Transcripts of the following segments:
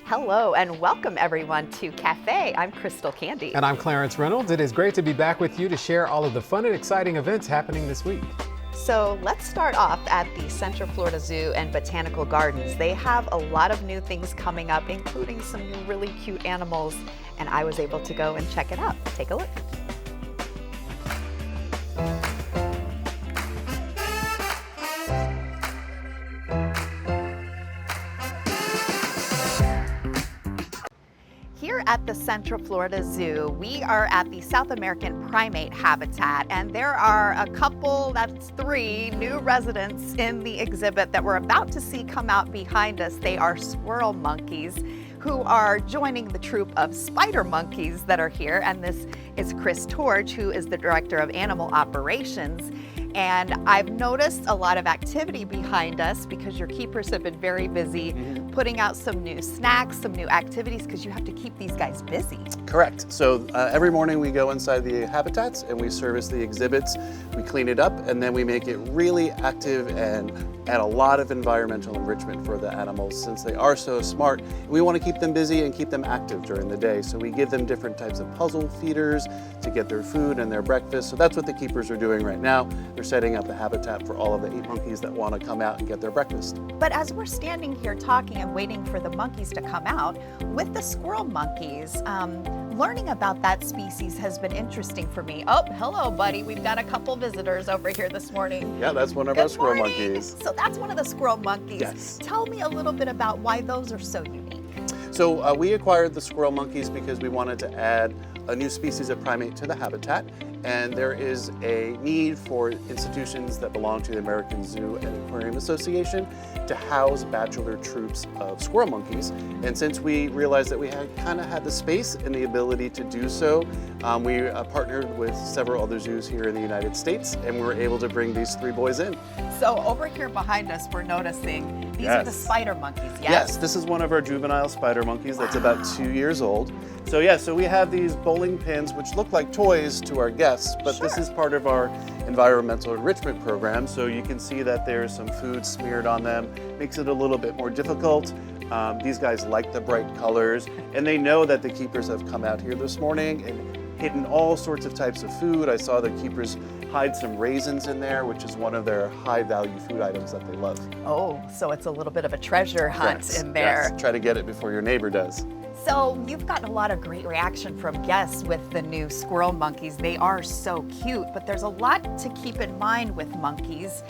Hello and welcome everyone to Cafe. I'm Crystal Candy. And I'm Clarence Reynolds. It is great to be back with you to share all of the fun and exciting events happening this week. So let's start off at the Central Florida Zoo and Botanical Gardens. They have a lot of new things coming up, including some new really cute animals, and I was able to go and check it out. Take a look. Here at the Central Florida Zoo, we are at the South American primate habitat, and there are a couple, that's 3 new residents in the exhibit that we're about to see come out behind us. They are squirrel monkeys who are joining the troop of spider monkeys that are here, and this is Chris Torge, who is the Director of Animal Operations. And I've noticed a lot of activity behind us because your keepers have been very busy putting out some new snacks, some new activities, because you have to keep these guys busy. Correct. So every morning we go inside the habitats and we service the exhibits, we clean it up, and then we make it really active and add a lot of environmental enrichment for the animals since they are so smart. We want to keep them busy and keep them active during the day. So we give them different types of puzzle feeders to get their food and their breakfast. So that's what the keepers are doing right now. They're setting up the habitat for all of the 8 monkeys that want to come out and get their breakfast. But as we're standing here talking and waiting for the monkeys to come out, with the squirrel monkeys, learning about that species has been interesting for me. Oh, hello, buddy. We've got a couple visitors over here this morning. Yeah, that's one of our squirrel monkeys. So that's one of the squirrel monkeys. Yes. Tell me a little bit about why those are so unique. So we acquired the squirrel monkeys because we wanted to add a new species of primate to the habitat, and there is a need for institutions that belong to the American Zoo and Aquarium Association to house bachelor troops of squirrel monkeys. And since we realized that we kind of had the space and the ability to do so, we partnered with several other zoos here in the United States, and we were able to bring these 3 boys in. So over here behind us, we're noticing these are the spider monkeys, yes? Yes, this is one of our juvenile spider monkeys that's about 2 years old. So yeah, so we have these bowling pins which look like toys to our guests, but this is part of our environmental enrichment program. So you can see that there's some food smeared on them, makes it a little bit more difficult. These guys like the bright colors, and they know that the keepers have come out here this morning and hidden all sorts of types of food. I saw the keepers hide some raisins in there, which is one of their high value food items that they love. Oh, so it's a little bit of a treasure hunt in there. Yes. Try to get it before your neighbor does. So you've gotten a lot of great reaction from guests with the new squirrel monkeys. They are so cute, but there's a lot to keep in mind with monkeys.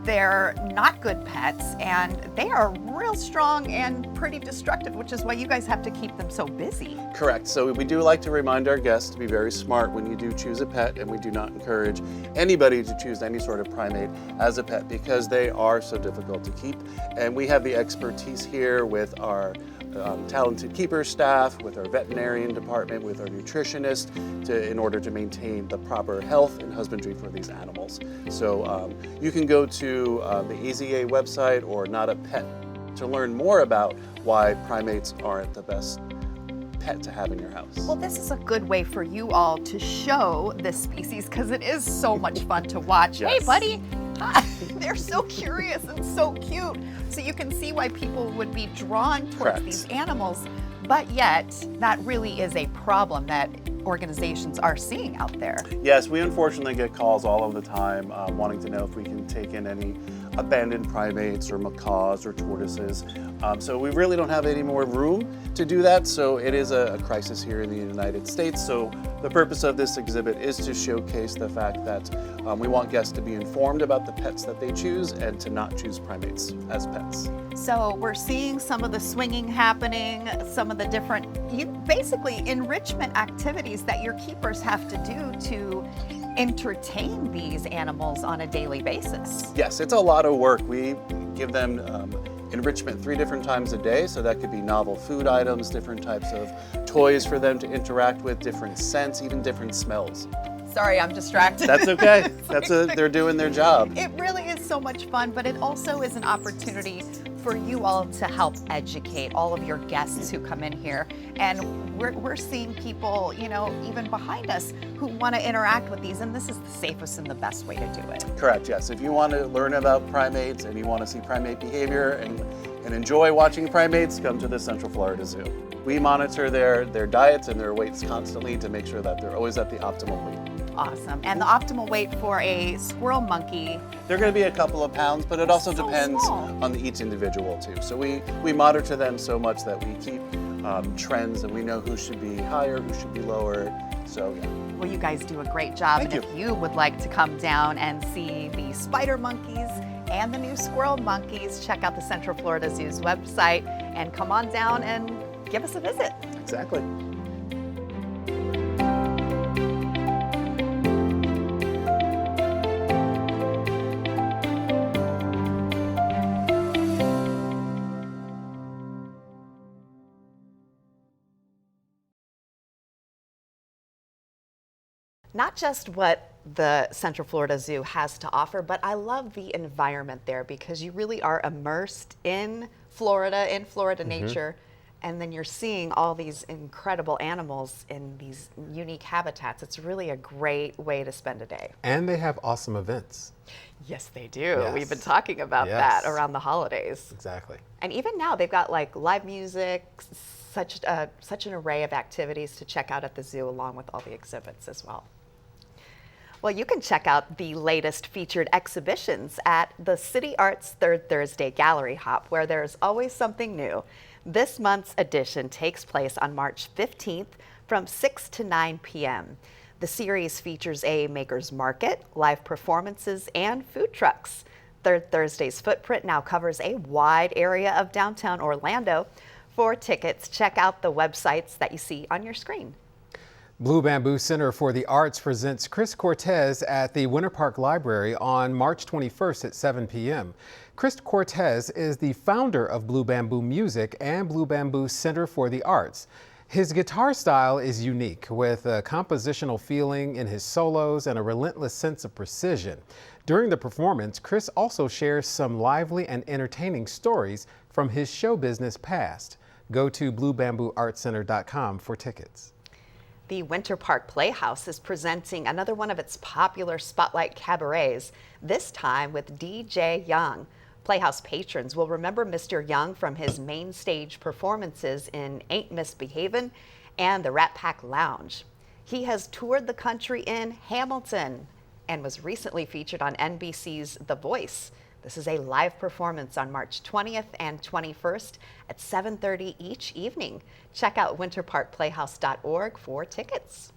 They're not good pets, and they are real strong and pretty destructive, which is why you guys have to keep them so busy. Correct. So we do like to remind our guests to be very smart when you do choose a pet, and we do not encourage anybody to choose any sort of primate as a pet because they are so difficult to keep. And we have the expertise here with our talented keeper staff, with our veterinarian department, with our nutritionist, in order to maintain the proper health and husbandry for these animals. So you can go to the AZA website or Not a Pet to learn more about why primates aren't the best pet to have in your house. Well, this is a good way for you all to show this species because it is so much fun to watch. Yes. Hey, buddy. Hi. They're so curious and so cute. So you can see why people would be drawn towards these animals. But yet, that really is a problem that organizations are seeing out there. Yes, we unfortunately get calls all of the time wanting to know if we can take in any abandoned primates or macaws or tortoises. So we really don't have any more room to do that. So it is a crisis here in the United States. So the purpose of this exhibit is to showcase the fact that we want guests to be informed about the pets that they choose and to not choose primates as pets. So we're seeing some of the swinging happening, some of the different, basically enrichment activities that your keepers have to do to entertain these animals on a daily basis. Yes, it's a lot of work. We give them enrichment 3 different times a day, so that could be novel food items, different types of toys for them to interact with, different scents, even different smells. Sorry, I'm distracted. That's okay. They're doing their job. It really is so much fun, but it also is an opportunity for you all to help educate all of your guests who come in here. And we're seeing people, you know, even behind us who want to interact with these, and this is the safest and the best way to do it. Correct, yes. If you want to learn about primates and you want to see primate behavior and enjoy watching primates, come to the Central Florida Zoo. We monitor their diets and their weights constantly to make sure that they're always at the optimal weight. Awesome. And the optimal weight for a squirrel monkey? They're going to be a couple of pounds, but it also depends small. on each individual too. So we monitor them so much that we keep trends and we know who should be higher, who should be lower. So yeah. Well, you guys do a great job. Thank and if you would like to come down and see the spider monkeys and the new squirrel monkeys, check out the Central Florida Zoo's website and come on down and give us a visit. Exactly. Not just what the Central Florida Zoo has to offer, but I love the environment there because you really are immersed in Florida nature, and then you're seeing all these incredible animals in these unique habitats. It's really a great way to spend a day. And they have awesome events. Yes, they do. Yes. We've been talking about Yes. that around the holidays. Exactly. And even now, they've got like live music, such an array of activities to check out at the zoo, along with all the exhibits as well. Well, you can check out the latest featured exhibitions at the City Arts Third Thursday Gallery Hop, where there's always something new. This month's edition takes place on March 15th from 6 to 9 p.m. The series features a maker's market, live performances, and food trucks. Third Thursday's footprint now covers a wide area of downtown Orlando. For tickets, check out the websites that you see on your screen. Blue Bamboo Center for the Arts presents Chris Cortez at the Winter Park Library on March 21st at 7 p.m. Chris Cortez is the founder of Blue Bamboo Music and Blue Bamboo Center for the Arts. His guitar style is unique, with a compositional feeling in his solos and a relentless sense of precision. During the performance, Chris also shares some lively and entertaining stories from his show business past. Go to bluebambooartcenter.com for tickets. The Winter Park Playhouse is presenting another one of its popular Spotlight cabarets, this time with DJ Young. Playhouse patrons will remember Mr. Young from his main stage performances in Ain't Misbehavin' and the Rat Pack Lounge. He has toured the country in Hamilton and was recently featured on NBC's The Voice. This is a live performance on March 20th and 21st at 7:30 each evening. Check out winterparkplayhouse.org for tickets.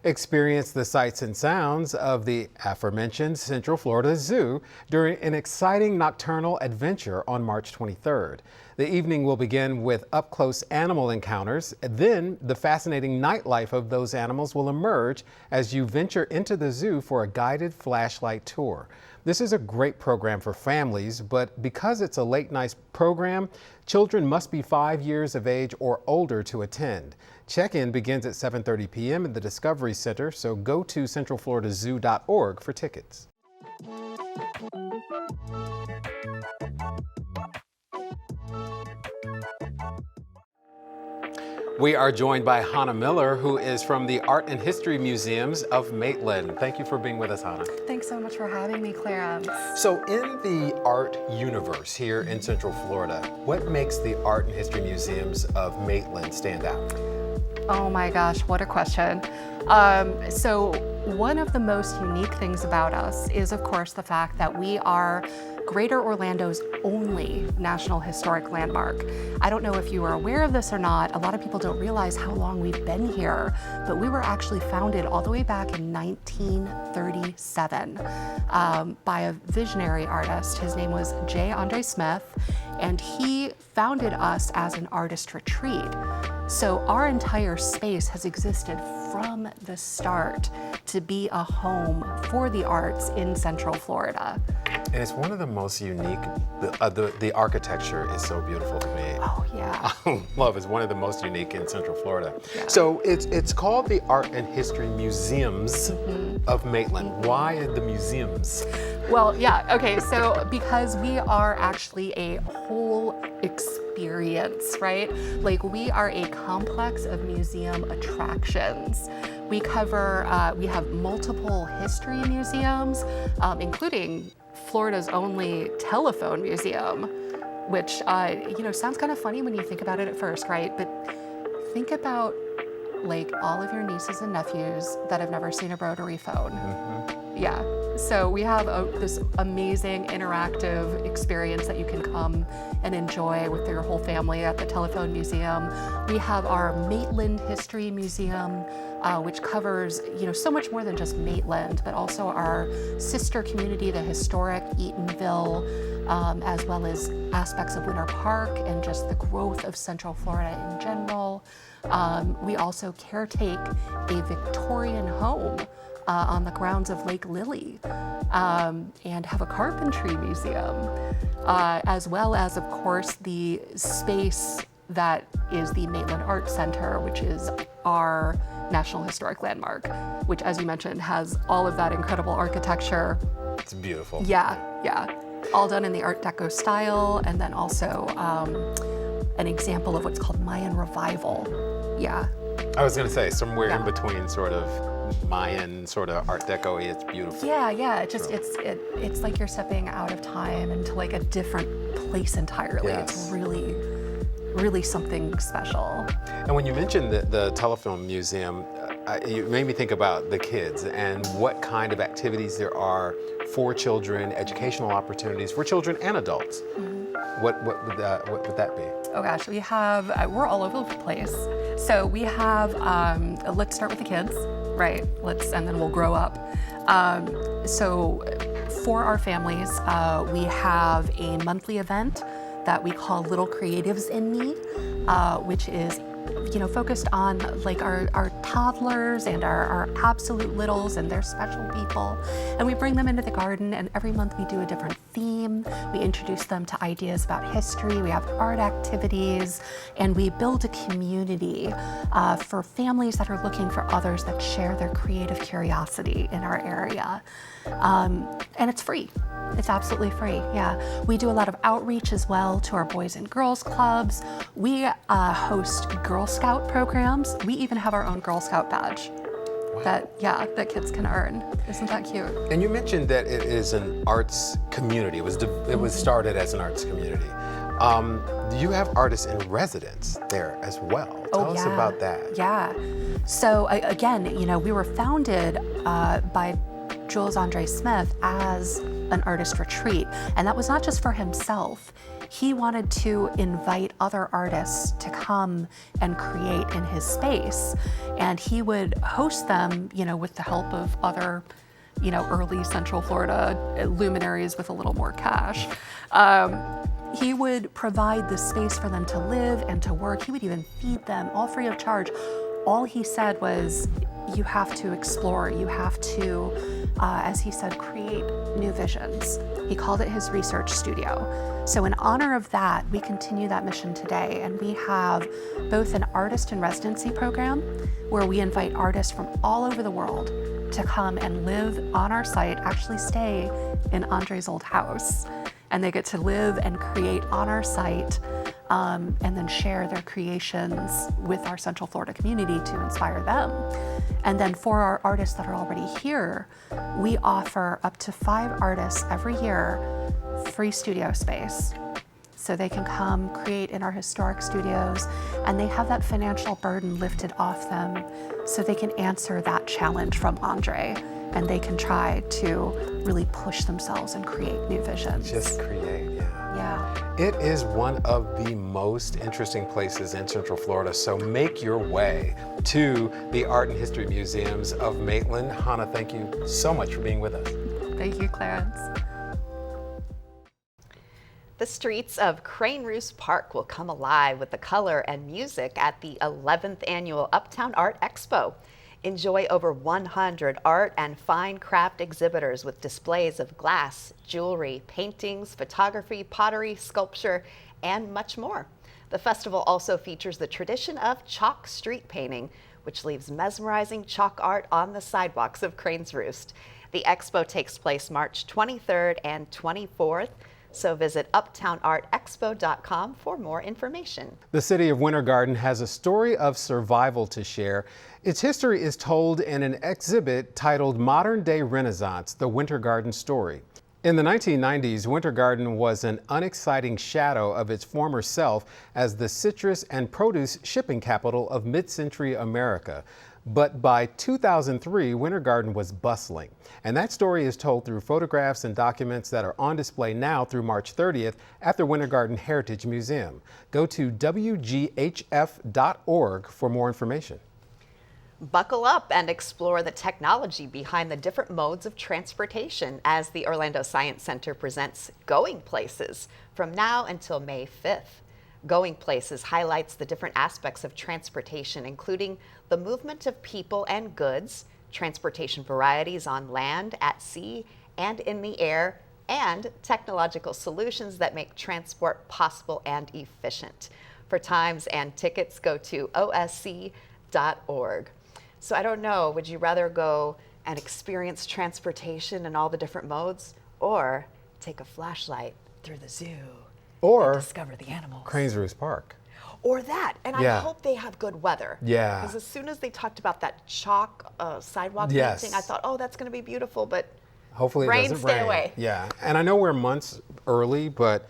Experience the sights and sounds of the aforementioned Central Florida Zoo during an exciting nocturnal adventure on March 23rd. The evening will begin with up-close animal encounters. Then the fascinating nightlife of those animals will emerge as you venture into the zoo for a guided flashlight tour. This is a great program for families, but because it's a late night program, children must be 5 years of age or older to attend. Check-in begins at 7:30 p.m. at the Discovery Center, so go to centralfloridazoo.org for tickets. We are joined by Hannah Miller, who is from the Art and History Museums of Maitland. Thank you for being with us, Hannah. Thanks so much for having me, Clarence. So in the art universe here in Central Florida, what makes the Art and History Museums of Maitland stand out? Oh my gosh, what a question. So one of the most unique things about us is, of course, the fact that we are Greater Orlando's only National Historic Landmark. I don't know if you are aware of this or not. A lot of people don't realize how long we've been here, but we were actually founded all the way back in 1937 by a visionary artist. His name was J. Andre Smith, and he founded us as an artist retreat. So our entire space has existed from the start to be a home for the arts in Central Florida. And it's one of the most unique, the architecture is so beautiful to me. Oh, yeah. Love is one of the most unique in Central Florida. Yeah. So it's called the Art and History Museums of Maitland. Why the museums? Well, yeah, okay, so because we are actually a whole experience, right? Like, we are a complex of museum attractions. We cover, we have multiple history museums, including Florida's only telephone museum, which, sounds kind of funny when you think about it at first, right? But think about, like, all of your nieces and nephews that have never seen a rotary phone. Yeah. So we have this amazing interactive experience that you can come and enjoy with your whole family at the Telephone Museum. We have our Maitland History Museum, which covers, so much more than just Maitland, but also our sister community, the historic Eatonville, as well as aspects of Winter Park and just the growth of Central Florida in general. We also caretake a Victorian home on the grounds of Lake Lily, and have a carpentry museum, as well as, of course, the space that is the Maitland Art Center, which is our National Historic Landmark, which, as you mentioned, has all of that incredible architecture. It's beautiful. Yeah. All done in the Art Deco style, and then also an example of what's called Mayan Revival. Yeah. I was going to say, somewhere in between sort of Mayan, sort of Art Deco-y, it's beautiful. Yeah. It's like you're stepping out of time into like a different place entirely. Yes. It's really something special. And when you mentioned the Telephone Museum, you made me think about the kids and what kind of activities there are for children, educational opportunities for children and adults. What would that be? Oh gosh, we're all over the place. So we have, let's start with the kids, right? And then we'll grow up. So for our families, we have a monthly event that we call Little Creatives in Need, which is focused on like our toddlers and our absolute littles and their special people. And we bring them into the garden, and every month we do a different theme. We introduce them to ideas about history. We have art activities, and we build a community for families that are looking for others that share their creative curiosity in our area. And it's free. It's absolutely free, yeah. We do a lot of outreach as well to our Boys and Girls Clubs. We host Girl Scout programs. We even have our own Girl Scout badge that kids can earn. Isn't that cute? And you mentioned that it is an arts community. It was started as an arts community. You have artists in residence there as well. Tell us about that. Yeah. So again, we were founded by Jules Andre Smith as an artist retreat, and that was not just for himself. He wanted to invite other artists to come and create in his space, and he would host them, with the help of other, early Central Florida luminaries with a little more cash. He would provide the space for them to live and to work. He would even feed them, all free of charge. All he said was, you have to explore, you have to, as he said, create new visions. He called it his research studio. So in honor of that, we continue that mission today, and we have both an artist in residency program where we invite artists from all over the world to come and live on our site, actually stay in Andre's old house, and they get to live and create on our site, and then share their creations with our Central Florida community to inspire them. And then for our artists that are already here, we offer up to 5 artists every year free studio space. So they can come create in our historic studios, and they have that financial burden lifted off them so they can answer that challenge from Andre, and they can try to really push themselves and create new visions. Just create, Yeah. It is one of the most interesting places in Central Florida, so make your way to the Art and History Museums of Maitland. Hannah, thank you so much for being with us. Thank you, Clarence. The streets of Crane Roost Park will come alive with the color and music at the 11th annual Uptown Art Expo. Enjoy over 100 art and fine craft exhibitors with displays of glass, jewelry, paintings, photography, pottery, sculpture, and much more. The festival also features the tradition of chalk street painting, which leaves mesmerizing chalk art on the sidewalks of Cranes Roost. The expo takes place March 23rd and 24th. So visit uptownartexpo.com for more information. The city of Winter Garden has a story of survival to share. Its history is told in an exhibit titled Modern Day Renaissance, The Winter Garden Story. In the 1990s, Winter Garden was an unexciting shadow of its former self as the citrus and produce shipping capital of mid-century America. But by 2003, Winter Garden was bustling. And that story is told through photographs and documents that are on display now through March 30th at the Winter Garden Heritage Museum. Go to WGHF.org for more information. Buckle up and explore the technology behind the different modes of transportation as the Orlando Science Center presents Going Places from now until May 5th. Going Places highlights the different aspects of transportation, including the movement of people and goods, transportation varieties on land, at sea, and in the air, and technological solutions that make transport possible and efficient. For times and tickets, go to osc.org. So I don't know, would you rather go and experience transportation in all the different modes, or take a flashlight through the zoo? Or Discover the animals. Cranes Roost Park. Or that. And Yeah. I hope they have good weather. Yeah. Because as soon as they talked about that chalk sidewalk Yes. painting, I thought, oh, that's going to be beautiful, but Hopefully it rain, doesn't stay rain. away. Yeah, and I know we're months early, but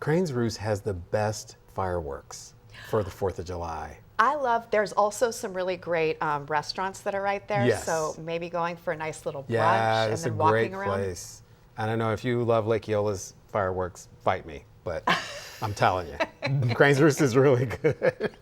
Cranes Roost has the best fireworks for the 4th of July. I love, there's also some really great restaurants that are right there. Yes. So maybe going for a nice little brunch Yeah, and it's a then walking great around. place. I don't know if you love Lake Eola's fireworks, fight me, but I'm telling you, Cranes Roost is really good.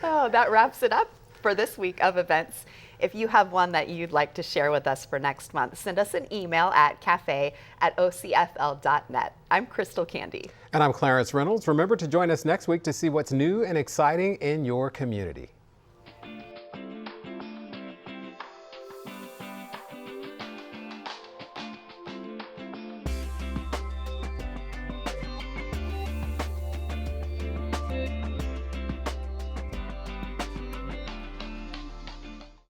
Oh, that wraps it up for this week of events. If you have one that you'd like to share with us for next month, send us an email at cafe@ocfl.net. I'm Crystal Candy. And I'm Clarence Reynolds. Remember to join us next week to see what's new and exciting in your community.